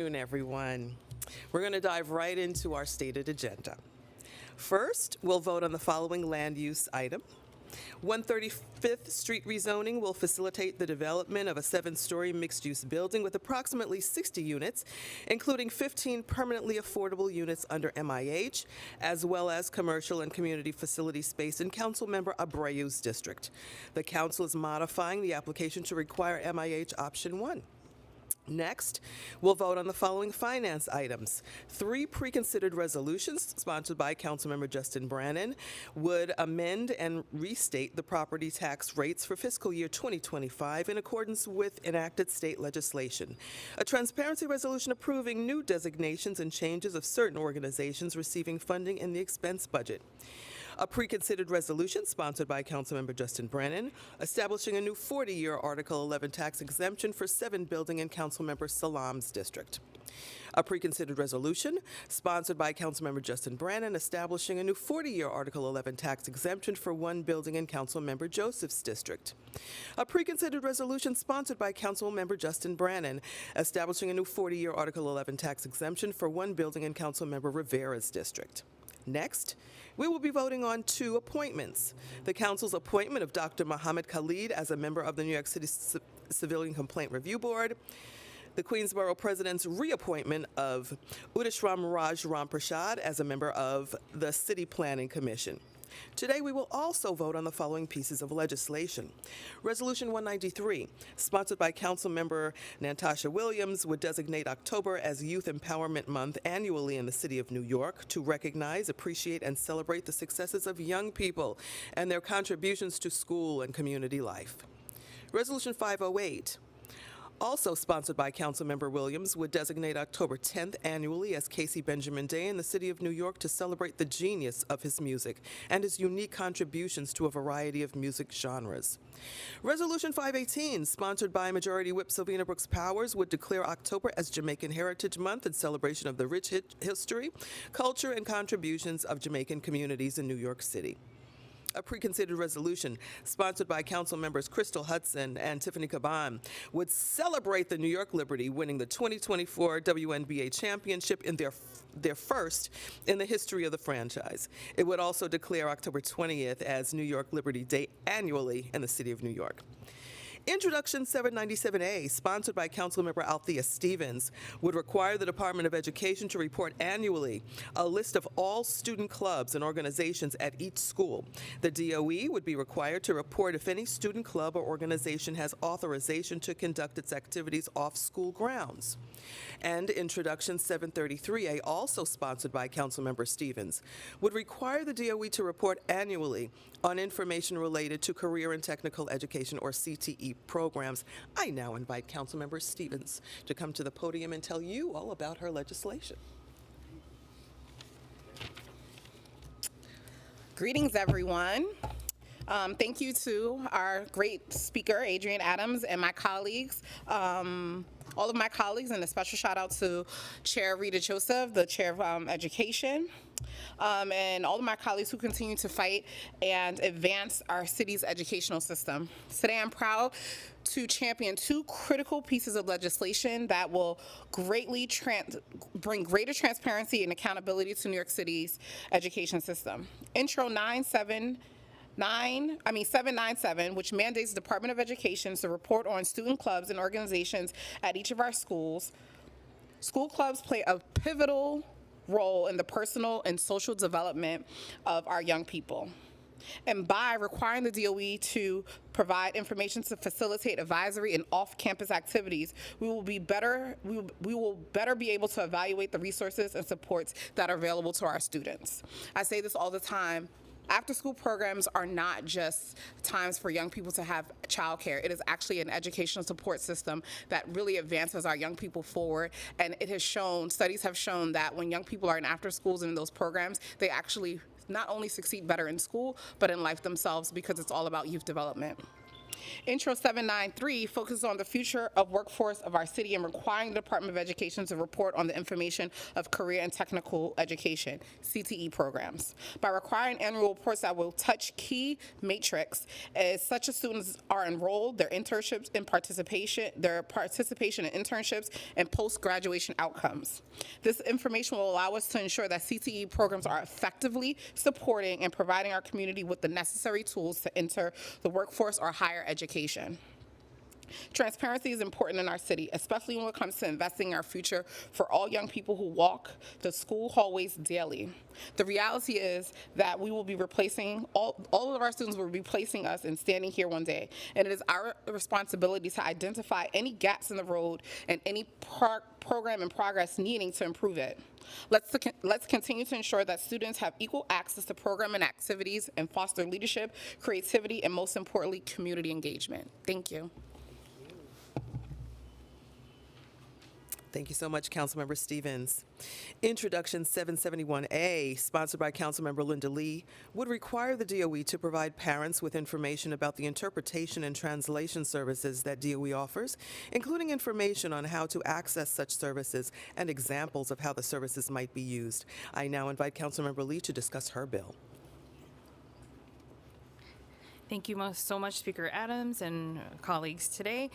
Good afternoon, everyone. We're going to dive right into our stated agenda. First, we'll vote on the following land use item. 135th Street rezoning will facilitate the development of a 7-story mixed-use building with approximately 60 units, including 15 permanently affordable units under MIH, as well as commercial and community facility space in Councilmember Abreu's district. The council is modifying the application to require MIH option 1. Next, we'll vote on the following finance items. 3 pre-considered resolutions sponsored by Councilmember Justin Brannan would amend and restate the property tax rates for fiscal year 2025 in accordance with enacted state legislation. A transparency resolution approving new designations and changes of certain organizations receiving funding in the expense budget. A pre-considered resolution sponsored by Councilmember Justin Brannan establishing a new 40-year Article 11 tax exemption for 7 building in Councilmember Salam's district. A pre-considered resolution sponsored by Councilmember Justin Brannan establishing a new 40-year Article 11 tax exemption for 1 building in Councilmember Joseph's district. A pre-considered resolution sponsored by Councilmember Justin Brannan establishing a new 40-year Article 11 tax exemption for 1 building in Councilmember Rivera's district. Next, we will be voting on 2 appointments. The Council's appointment of Dr. Mohammed Khalid as a member of the New York City Civilian Complaint Review Board, the Queensborough President's reappointment of Udashram Raj Ramprasad as a member of the City Planning Commission. Today, we will also vote on the following pieces of legislation. Resolution 193, sponsored by Councilmember Natasha Williams, would designate October as Youth Empowerment Month annually in the City of New York to recognize, appreciate, and celebrate the successes of young people and their contributions to school and community life. Resolution 508, also sponsored by Councilmember Williams, would designate October 10th annually as Casey Benjamin Day in the City of New York to celebrate the genius of his music and his unique contributions to a variety of music genres. Resolution 518, sponsored by Majority Whip Sylvina Brooks Powers, would declare October as Jamaican Heritage Month in celebration of the rich history, culture, and contributions of Jamaican communities in New York City. A pre-considered resolution sponsored by Council members Crystal Hudson and Tiffany Caban would celebrate the New York Liberty winning the 2024 WNBA championship in their first in the history of the franchise. It would also declare October 20th as New York Liberty Day annually in the city of New York. Introduction 797A, sponsored by Councilmember Althea Stevens, would require the Department of Education to report annually a list of all student clubs and organizations at each school. The DOE would be required to report if any student club or organization has authorization to conduct its activities off school grounds. And Introduction 733A, also sponsored by Councilmember Stevens, would require the DOE to report annually on information related to career and technical education, or CTE, programs. I now invite Councilmember Stevens to come to the podium and tell you all about her legislation. Greetings, everyone. Thank you to our great speaker, Adrienne Adams, and my colleagues, all of my colleagues, and a special shout out to Chair Rita Joseph, the Chair of Education, and all of my colleagues who continue to fight and advance our city's educational system. Today, I'm proud to champion 2 critical pieces of legislation that will greatly bring greater transparency and accountability to New York City's education system. Intro 797, which mandates the Department of Education to report on student clubs and organizations at each of our schools. School clubs play a pivotal role in the personal and social development of our young people. And by requiring the DOE to provide information to facilitate advisory and off-campus activities, we will better be able to evaluate the resources and supports that are available to our students. I say this all the time. After-school programs are not just times for young people to have childcare. It is actually an educational support system that really advances our young people forward. And it has shown, studies have shown that when young people are in after schools and in those programs, they actually not only succeed better in school, but in life themselves, because it's all about youth development. Intro 793 focuses on the future of workforce of our city and requiring the Department of Education to report on the information of career and technical education, CTE programs. By requiring annual reports that will touch key matrix as such as students are enrolled, their participation in internships, and post-graduation outcomes. This information will allow us to ensure that CTE programs are effectively supporting and providing our community with the necessary tools to enter the workforce or higher education. Transparency is important in our city, especially when it comes to investing in our future for all young people who walk the school hallways daily. The reality is that we will be replacing, all of our students will be replacing us and standing here one day. And it is our responsibility to identify any gaps in the road and any program in progress needing to improve it. Let's continue to ensure that students have equal access to program and activities and foster leadership, creativity, and most importantly, community engagement. Thank you. Thank you so much, Councilmember Stevens. Introduction 771A, sponsored by Councilmember Linda Lee, would require the DOE to provide parents with information about the interpretation and translation services that DOE offers, including information on how to access such services and examples of how the services might be used. I now invite Councilmember Lee to discuss her bill. Thank you so much, Speaker Adams and colleagues today.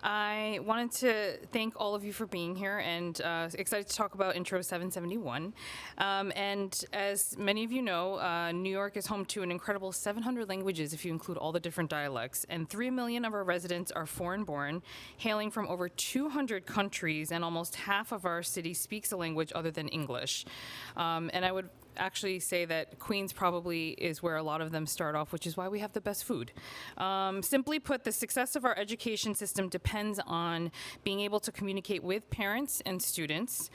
I wanted to thank all of you for being here and excited to talk about Intro 771. And as many of you know, New York is home to an incredible 700 languages if you include all the different dialects, and 3 million of our residents are foreign-born, hailing from over 200 countries, and almost half of our city speaks a language other than English. And I would actually say that Queens probably is where a lot of them start off, which is why we have the best food. Simply put, the success of our education system depends on being able to communicate with parents and students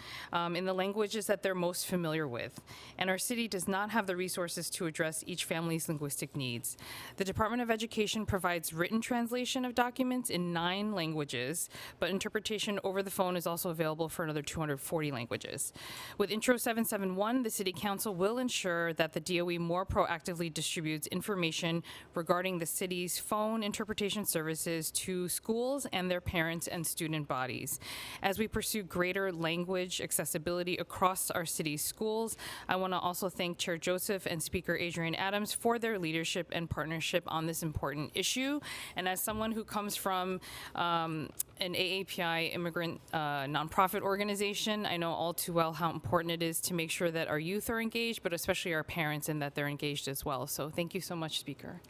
in the languages that they're most familiar with. And our city does not have the resources to address each family's linguistic needs. The Department of Education provides written translation of documents in 9 languages, but interpretation over the phone is also available for another 240 languages. With Intro 771, the City Council will ensure that the DOE more proactively distributes information regarding the city's phone interpretation services to schools and their parents and student bodies. As we pursue greater language accessibility across our city's schools, I want to also thank Chair Joseph and Speaker Adrian Adams for their leadership and partnership on this important issue. And as someone who comes from an AAPI immigrant nonprofit organization, I know all too well how important it is to make sure that our youth are engaged, but especially our parents, and that they're engaged as well. So thank you so much, Speaker.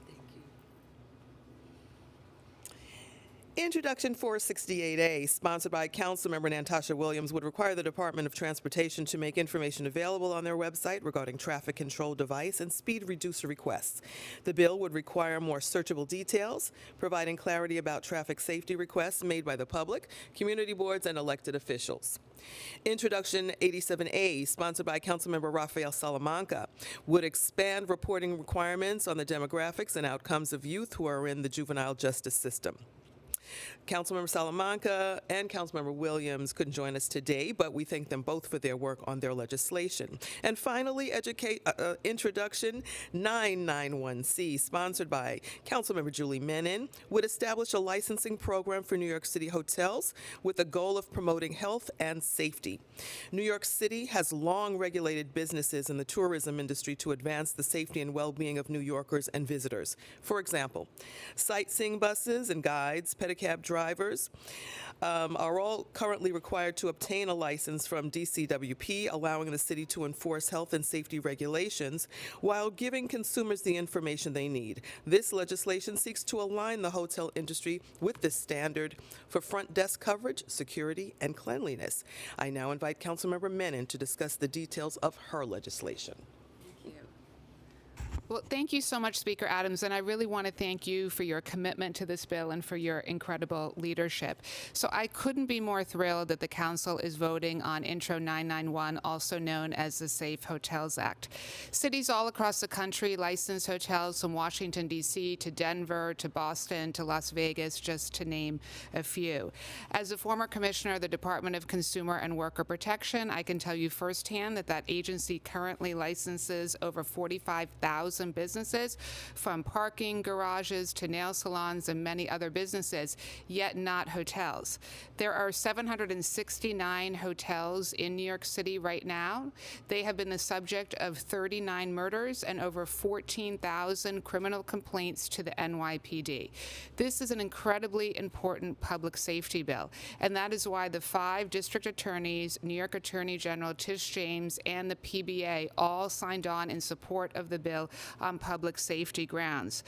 Introduction 468A, sponsored by Councilmember Natasha Williams, would require the Department of Transportation to make information available on their website regarding traffic control device and speed reducer requests. The bill would require more searchable details, providing clarity about traffic safety requests made by the public, community boards, and elected officials. Introduction 87A, sponsored by Councilmember Rafael Salamanca, would expand reporting requirements on the demographics and outcomes of youth who are in the juvenile justice system. Councilmember Salamanca and Councilmember Williams couldn't join us today, but we thank them both for their work on their legislation. And finally, Introduction 991C, sponsored by Councilmember Julie Menin, would establish a licensing program for New York City hotels with the goal of promoting health and safety. New York City has long regulated businesses in the tourism industry to advance the safety and well-being of New Yorkers and visitors. For example, sightseeing buses and guides, pedicab drivers are all currently required to obtain a license from DCWP, allowing the city to enforce health and safety regulations while giving consumers the information they need. This legislation seeks to align the hotel industry with this standard for front desk coverage, security, and cleanliness. I now invite Councilmember Menin to discuss the details of her legislation. Well, thank you so much, Speaker Adams, and I really want to thank you for your commitment to this bill and for your incredible leadership. So I couldn't be more thrilled that the Council is voting on Intro 991, also known as the Safe Hotels Act. Cities all across the country license hotels from Washington, D.C. to Denver to Boston to Las Vegas, just to name a few. As a former commissioner of the Department of Consumer and Worker Protection, I can tell you firsthand that that agency currently licenses over 45,000 adjacent businesses, from parking garages to nail salons and many other businesses, yet not hotels. There are 769 hotels in New York City right now. They have been the subject of 39 murders and over 14,000 criminal complaints to the NYPD. This is an incredibly important public safety bill, and that is why the 5 district attorneys, New York Attorney General Tish James, and the PBA all signed on in support of the bill on public safety grounds.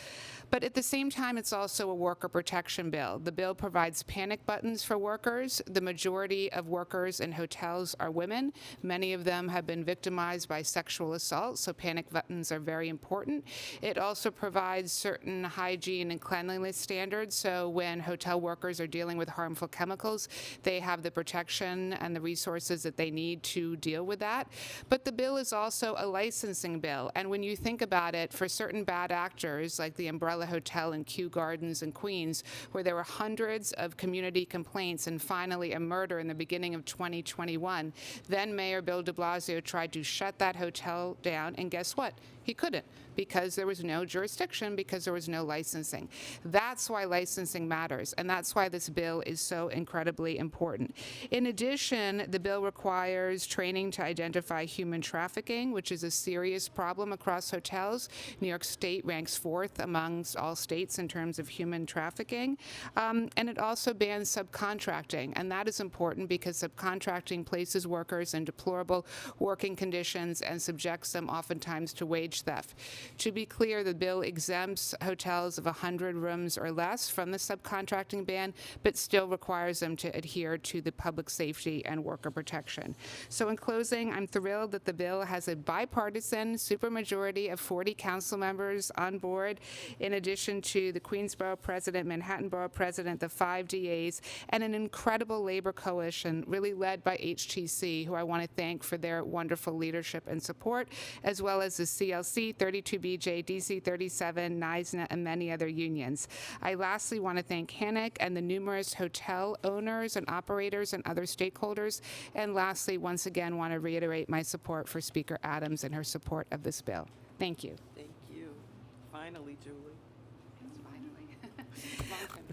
But at the same time, it's also a worker protection bill. The bill provides panic buttons for workers. The majority of workers in hotels are women. Many of them have been victimized by sexual assault, so panic buttons are very important. It also provides certain hygiene and cleanliness standards, so when hotel workers are dealing with harmful chemicals, they have the protection and the resources that they need to deal with that. But the bill is also a licensing bill, and when you think about it, for certain bad actors, like the Umbrella Hotel in Kew Gardens in Queens, where there were hundreds of community complaints and finally a murder in the beginning of 2021, then Mayor Bill de Blasio tried to shut that hotel down, and guess what? He couldn't, because there was no jurisdiction, because there was no licensing. That's why licensing matters, and that's why this bill is so incredibly important. In addition, the bill requires training to identify human trafficking, which is a serious problem across hotels. New York State ranks 4th amongst all states in terms of human trafficking. And it also bans subcontracting, and that is important because subcontracting places workers in deplorable working conditions and subjects them oftentimes to wage theft. To be clear, the bill exempts hotels of 100 rooms or less from the subcontracting ban, but still requires them to adhere to the public safety and worker protection. So in closing, I'm thrilled that the bill has a bipartisan supermajority of 40 council members on board, in addition to the Queensborough president, Manhattan Borough president, the 5 DAs, and an incredible labor coalition really led by HTC, who I want to thank for their wonderful leadership and support, as well as the CLC, 32BJ, DC 37, NISNA, and many other unions. I lastly want to thank HANIC and the numerous hotel owners and operators and other stakeholders. And lastly, once again, want to reiterate my support for Speaker Adams and her support of this bill. Thank you. Thank you. Finally, Julie.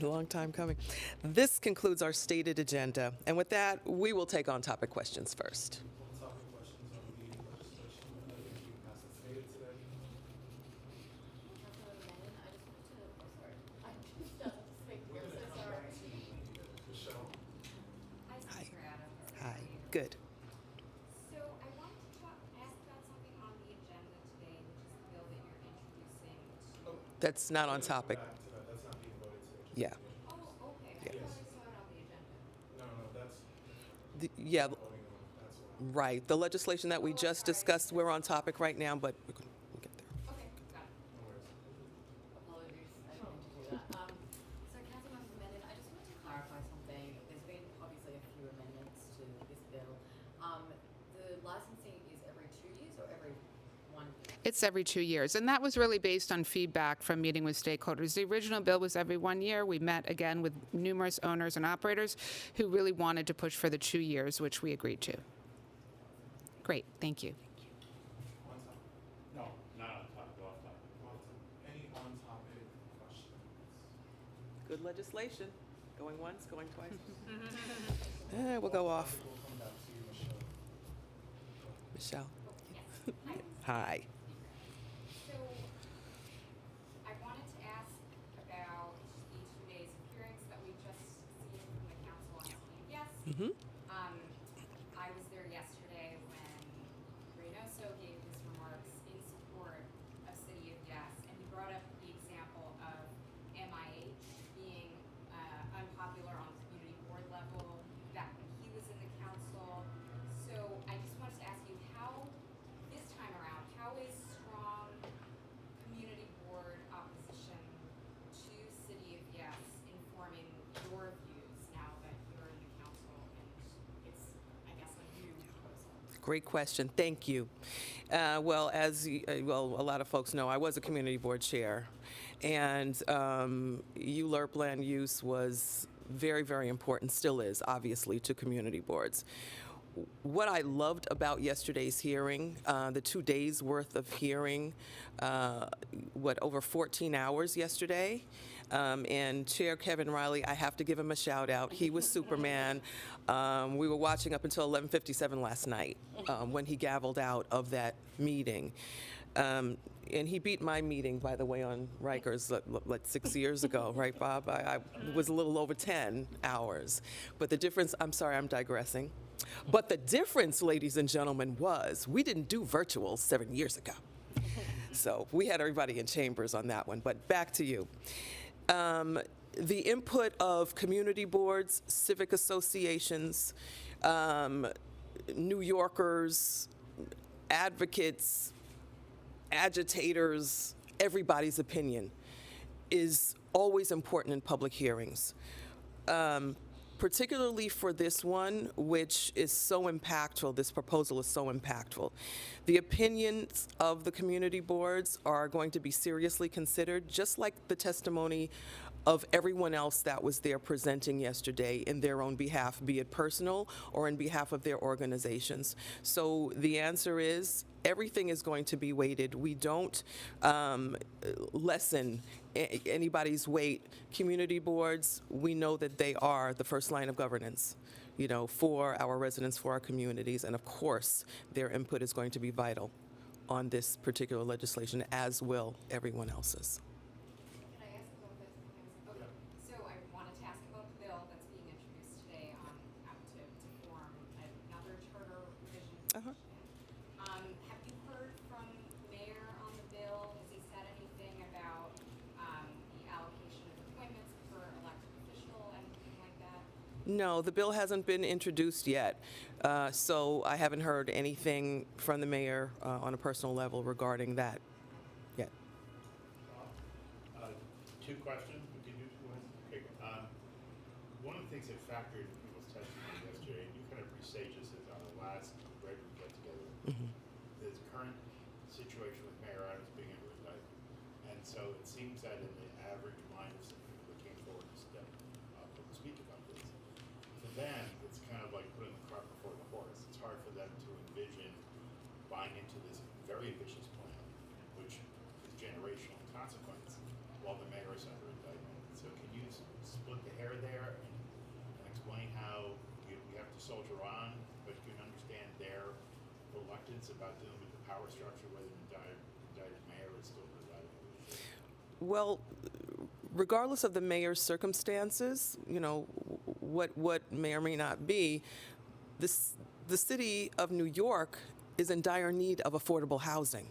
A long time coming. This concludes our stated agenda. And with that, we will take on-topic questions first. Hi. Hi. Good. So I wanted to ask about something on the agenda today, which is the bill that you're introducing. That's not on topic. Yeah. Oh, okay. I thought I saw it on the agenda. Yeah. Right. The legislation that we just discussed, we're on topic right now, but we'll get there. Okay, got it. Apologies, I didn't mean to do that. So Councilmember Menon, I just wanted to clarify something. There's been obviously a few amendments to this bill. The licensing is every 2 years or every 1 year? It's every 2 years, and that was really based on feedback from meeting with stakeholders. The original bill was every 1 year. We met again with numerous owners and operators who really wanted to push for the 2 years, which we agreed to. Great, thank you. No, not on topic, off topic. Any on-topic questions? Good legislation. Going once, going twice. We'll go off. We'll come back to you, Michelle. Michelle. Hi. So I wanted to ask about the 2 days of hearings that we just seen from the council on CPS. Mm-hmm. I was there yesterday when Reynoso gave his remarks in support of City of Yes, and he brought up the example of MIH being unpopular on the community board level back when he was in the council. So I just wanted to ask you how, this time around, how is strong community board opposition to City of Yes informing your views now that you're in the council and it's, I guess, a new proposal? Great question. Thank you. Well, a lot of folks know, I was a community board chair, and ULURP land use was very, very important, still is, obviously, to community boards. what I loved about yesterday's hearing, the 2 days worth of hearing, over 14 hours yesterday. And Chair Kevin Riley, I have to give him a shout out. He was Superman. We were watching up until 11:57 last night when he gavelled out of that meeting. And he beat my meeting, by the way, on Rikers like 6 years ago, right, Bob? I was a little over 10 hours. But the difference, I'm sorry, I'm digressing. But the difference, ladies and gentlemen, was we didn't do virtual 7 years ago. So we had everybody in chambers on that one. But back to you. The input of community boards, civic associations, New Yorkers, advocates, agitators, everybody's opinion is always important in public hearings. Particularly for this one, which is so impactful, this proposal is so impactful. The opinions of the community boards are going to be seriously considered, just like the testimony of everyone else that was there presenting yesterday in their own behalf, be it personal or in behalf of their organizations. So the answer is everything is going to be weighted. We don't lessen anybody's weight. Community boards, we know that they are the first line of governance, you know, for our residents, for our communities, and of course, their input is going to be vital on this particular legislation, as will everyone else's. Can I ask about this? Okay. So I wanted to ask about the bill that's being introduced today on to form another charter revision commission. Have you heard from the mayor on the bill? Has he said anything about the allocation of appointments for elected official, anything like that? No, the bill hasn't been introduced yet, so I haven't heard anything from the mayor on a personal level regarding that yet. Two questions. We can do two questions. Okay. One of the things that factored in people's testimony yesterday, and you kind of presaged this as on the last regular get-together, is the current situation with Mayor Adams being under indictment. And so it seems that in the average mind of some people that came forward to step up and speak about this, for them, it's kind of like putting the cart before the horse. It's hard for them to envision buying into this very ambitious plan, which is generational in consequence, while the mayor is under indictment. So can you split the hair there and explain how you have to soldier on, but you can understand their reluctance about dealing with the power structure, whether an indicted mayor is still presiding over the city? Well, regardless of the mayor's circumstances, you know, what may or may not be, the city of New York is in dire need of affordable housing.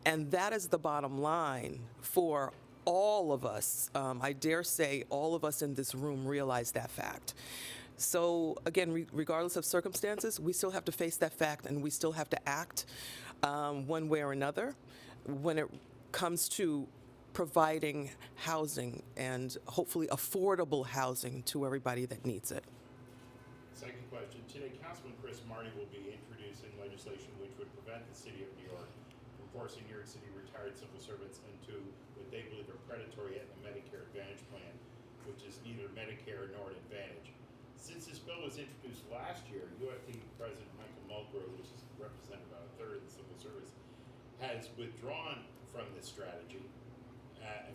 And that is the bottom line for all of us. I dare say all of us in this room realize that fact. So again, regardless of circumstances, we still have to face that fact, and we still have to act one way or another when it comes to providing housing and hopefully affordable housing to everybody that needs it. Second question. Today, Councilman Chris Marty will be introducing legislation which would prevent the city of New York from forcing New York City retired civil servants into what they believe are predatory Aetna Medicare Advantage plan, which is neither Medicare nor an Advantage. Since this bill was introduced last year, UFT President Michael Mulgrew, which is represented about a third of the civil service, has withdrawn from this strategy,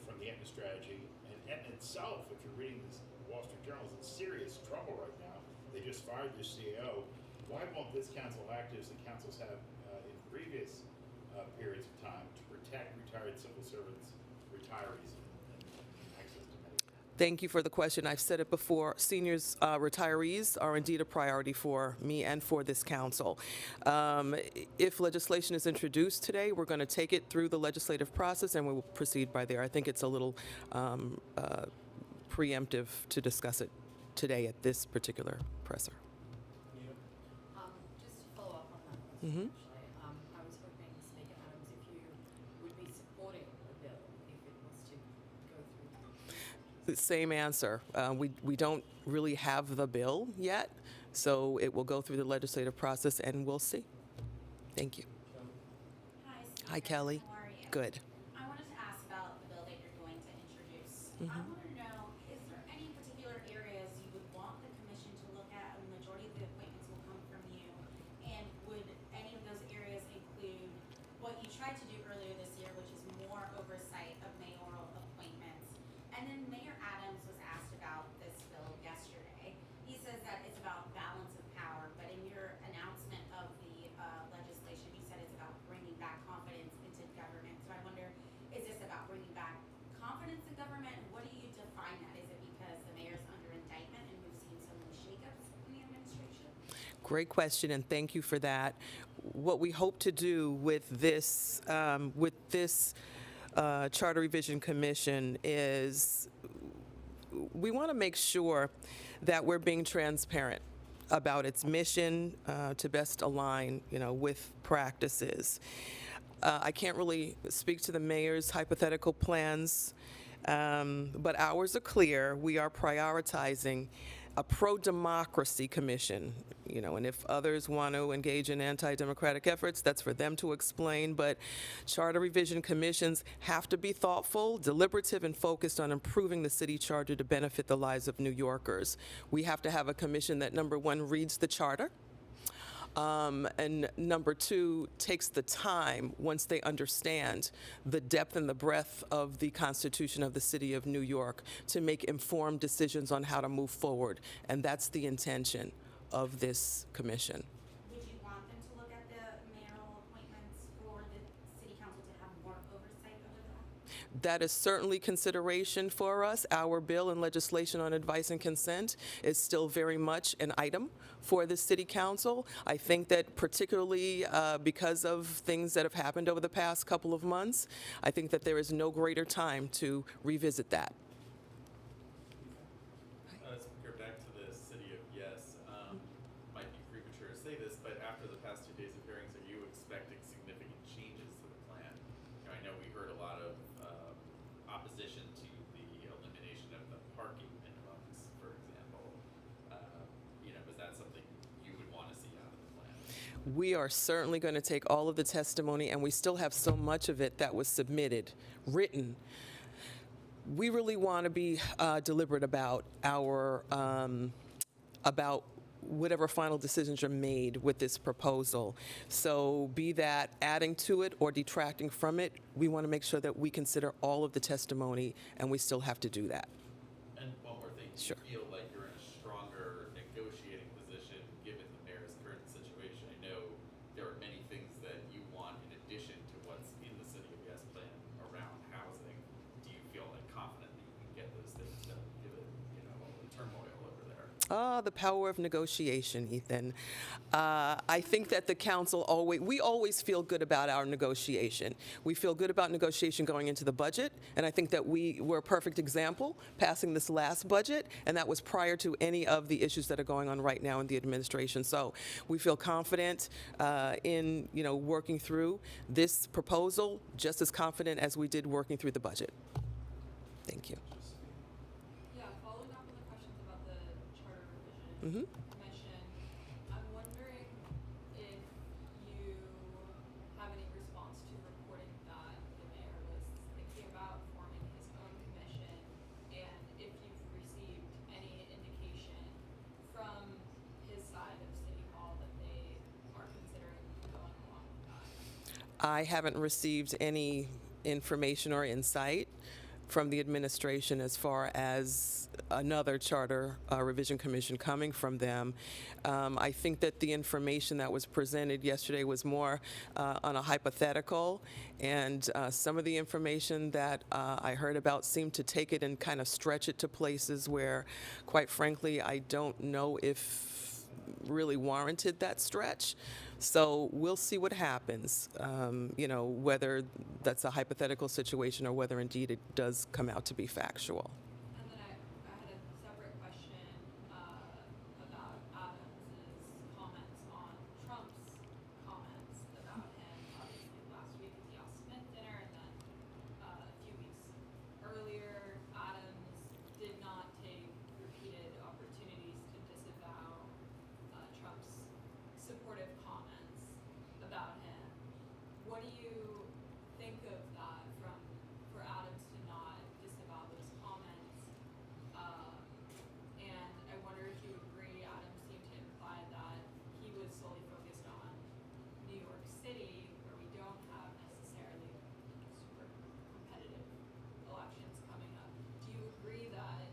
from the Aetna strategy. And Aetna itself, if you're reading this Wall Street Journal, is in serious trouble right now. They just fired their CEO. Why won't this council act as the councils have in previous periods of time to protect retired civil servants, retirees, and access to Medicare? Thank you for the question. I've said it before. Seniors, retirees are indeed a priority for me and for this council. If legislation is introduced today, we're going to take it through the legislative process and we will proceed by there. I think it's a little preemptive to discuss it today at this particular presser. Just to follow up on that question, actually, I was hoping, Speaker Adams, if you would be supporting the bill if it was to go through. The same answer. We don't really have the bill yet, so it will go through the legislative process and we'll see. Thank you. Hi, Speaker. Hi, Kelly. How are you? Good. I wanted to ask about the bill that you're going to introduce. I want to know, is there any particular areas you would want the commission to look at? A majority of the appointments will come from you. Great question, and thank you for that. What we hope to do with this Charter Revision Commission is we want to make sure that we're being transparent about its mission to best align, with practices. I can't really speak to the mayor's hypothetical plans, but ours are clear. We are prioritizing a pro-democracy commission, and if others want to engage in anti-democratic efforts, that's for them to explain, but charter revision commissions have to be thoughtful, deliberative, and focused on improving the city charter to benefit the lives of New Yorkers. We have to have a commission that, number one, reads the charter, and number two, takes the time, once they understand the depth and the breadth of the Constitution of the City of New York, to make informed decisions on how to move forward. And that's the intention of this commission. Would you want them to look at the mayoral appointments for the city council to have more oversight over that? That is certainly consideration for us. Our bill and legislation on advice and consent is still very much an item for the city council. I think that particularly because of things that have happened over the past couple of months, I think that there is no greater time to revisit that. Speaker, back to the city of Yes. Might be premature to say this, but after the past 2 days of hearings, are you expecting significant changes to the plan? I know we heard a lot of opposition to the elimination of the parking minimums, for example. Is that something you would want to see out of the plan? We are certainly going to take all of the testimony, and we still have so much of it that was submitted, written. We really want to be deliberate about about whatever final decisions are made with this proposal. So be that adding to it or detracting from it, we want to make sure that we consider all of the testimony, and we still have to do that. And one more thing, do Sure. you feel like you're in a stronger negotiating position given the mayor's current situation? I know there are many things that you want in addition to what's in the City of Yes plan around housing. Do you feel like confident that you can get those things done given, all the turmoil over there? The power of negotiation, Ethan. I think that the council we always feel good about our negotiation. We feel good about negotiation going into the budget, and I think that we were a perfect example passing this last budget, and that was prior to any of the issues that are going on right now in the administration. So we feel confident in, working through this proposal, just as confident as we did working through the budget. Thank you. Yeah, following up on the questions about the charter revision commission, I'm wondering if you have any response to reporting that the mayor was thinking about forming his own commission, and if you've received any indication from his side of City Hall that they are considering going along with that. I haven't received any information or insight from the administration as far as another charter revision commission coming from them. I think that the information that was presented yesterday was more on a hypothetical, and some of the information that I heard about seemed to take it and kind of stretch it to places where, quite frankly, I don't know if really warranted that stretch. So we'll see what happens, whether that's a hypothetical situation or whether indeed it does come out to be factual. And then I had a separate question about Adams's comments on Trump's comments about him. Obviously, last week at the Al Smith dinner, and then a few weeks earlier, Adams did not take repeated opportunities to disavow Trump's supportive comments about him. What do you think of that for Adams to not disavow those comments? And I wonder if you agree, Adams seemed to imply that he was solely focused on New York City, where we don't have necessarily super competitive elections coming up. Do you agree that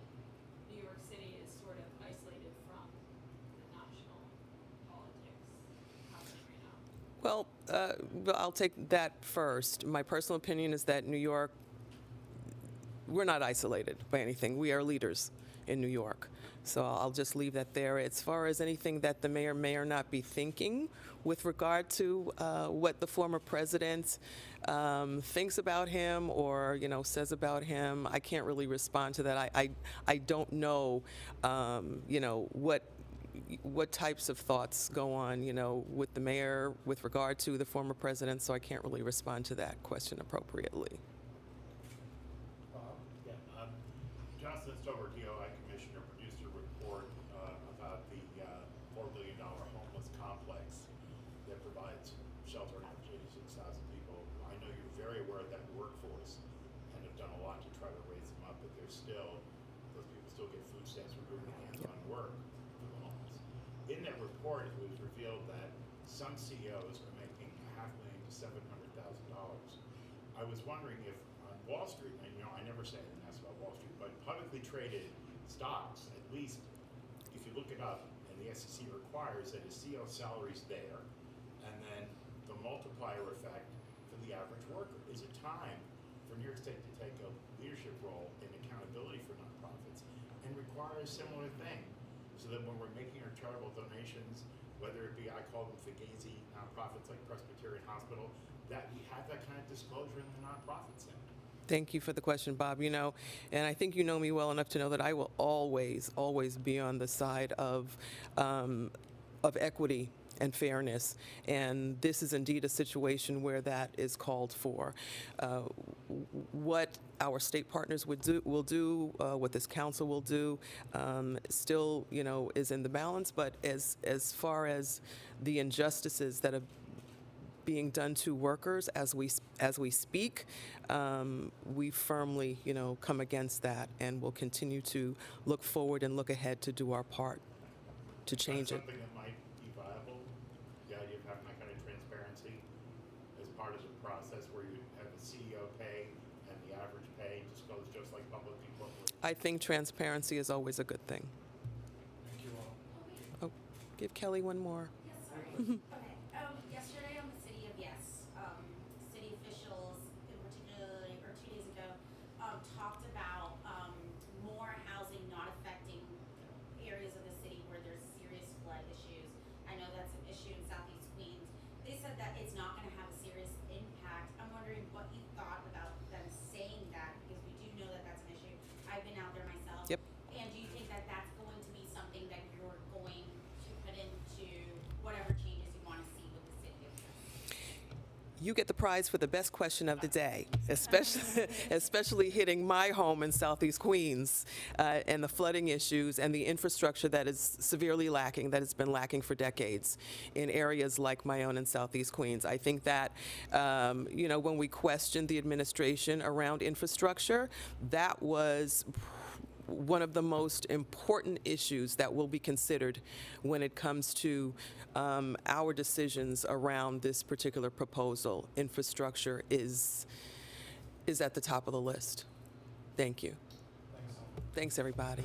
New York City is sort of isolated from the national politics happening right now? Well, I'll take that first. My personal opinion is that New York, we're not isolated by anything. We are leaders in New York. So I'll just leave that there. As far as anything that the mayor may or not be thinking with regard to what the former president thinks about him or, says about him, I can't really respond to that. I don't know, what types of thoughts go on, with the mayor with regard to the former president, so I can't really respond to that question appropriately. Yeah, Jocelyn Stover, DOI Commissioner, produced a report about the $4 billion homeless complex that provides shelter for 86,000 people. I know you're very aware of that workforce and have done a lot to try to raise them up, but those people still get food stamps for doing the hands-on work for the homeless. In that report, it was revealed that some CEOs are making $500,000 to $700,000. I was wondering if on Wall Street, and I never say anything else about Wall Street, but publicly traded stocks, at least if you look it up, and the SEC requires that a CEO salary's there, and then the multiplier effect for the average worker. Is it time for New York State to take a leadership role in accountability for nonprofits and require a similar thing? So that when we're making our charitable donations, whether it be, I call them Fugazi nonprofits like Presbyterian Hospital, that we have that kind of disclosure in the nonprofit sector. Thank you for the question, Bob. And I think you know me well enough to know that I will always, always be on the side of equity and fairness. And this is indeed a situation where that is called for. What our state partners will do, what this council will do, still, is in the balance. But as far as the injustices that are being done to workers as we speak, we firmly, come against that, and will continue to look forward and look ahead to do our part to change it. Something that might be viable, the idea of having that kind of transparency as part of the process where you have the CEO pay and the average pay disclosed just like public corporations. I think transparency is always a good thing. Thank you all. Oh, give Kelly one more. Yes, sorry. Okay. Yesterday on the City of Yes, city officials, in particular, or 2 days ago, talked about more housing not affecting areas of the city where there's serious flood issues. I know that's an issue in Southeast Queens. They said that it's not going to have a serious impact. I'm wondering what you thought about them saying that, because we do know that that's an issue. I've been out there myself. Yep. And do you think that that's going to be something that you're going to put into whatever changes you want to see with the city of Yes? You get the prize for the best question of the day, especially hitting my home in Southeast Queens and the flooding issues and the infrastructure that is severely lacking, that has been lacking for decades in areas like my own in Southeast Queens. I think that, when we questioned the administration around infrastructure, that was one of the most important issues that will be considered when it comes to our decisions around this particular proposal. Infrastructure is at the top of the list. Thank you. Thanks, everybody.